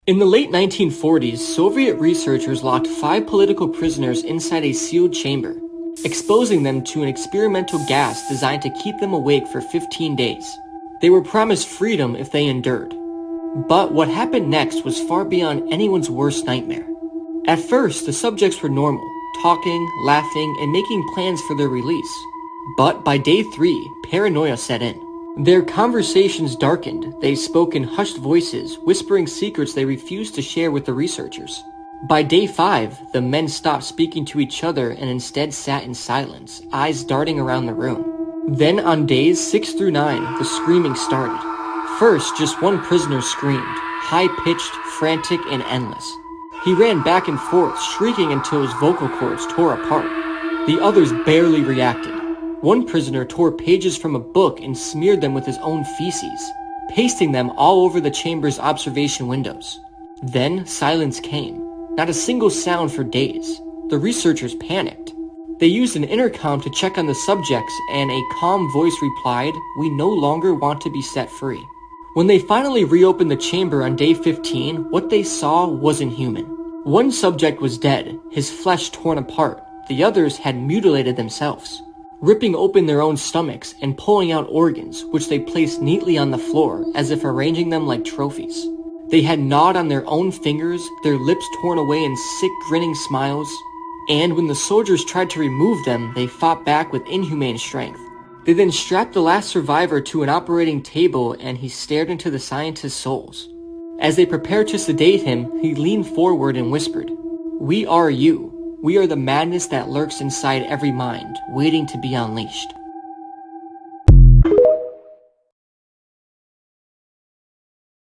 In the late 1940s, Soviet researchers locked 5 political prisoners inside a sealed chamber, exposing them to an experimental gas designed to keep them awake for 15 days. They were promised freedom if they endured. But what happened next was far beyond anyone's worst nightmare. At first, the subjects were normal, talking, laughing, and making plans for their release. But by day 3, paranoia set in. Their conversations darkened. They spoke in hushed voices, whispering secrets they refused to share with the researchers. By day 5, the men stopped speaking to each other and instead sat in silence, eyes darting around the room. Then on days 6 through 9, the screaming started. First, just one prisoner screamed, high-pitched, frantic, and endless. He ran back and forth, shrieking until his vocal cords tore apart. The others barely reacted. One prisoner tore pages from a book and smeared them with his own feces, pasting them all over the chamber's observation windows. Then silence came. Not a single sound for days. The researchers panicked. They used an intercom to check on the subjects, and a calm voice replied, "We no longer want to be set free." When they finally reopened the chamber on day 15, what they saw wasn't human. One subject was dead, his flesh torn apart. The others had mutilated themselves, ripping open their own stomachs and pulling out organs, which they placed neatly on the floor as if arranging them like trophies. They had gnawed on their own fingers, their lips torn away in sick, grinning smiles. And when the soldiers tried to remove them, they fought back with inhumane strength. They then strapped the last survivor to an operating table, and he stared into the scientist's souls. As they prepared to sedate him, he leaned forward and whispered, "We are you. We are the madness that lurks inside every mind, waiting to be unleashed."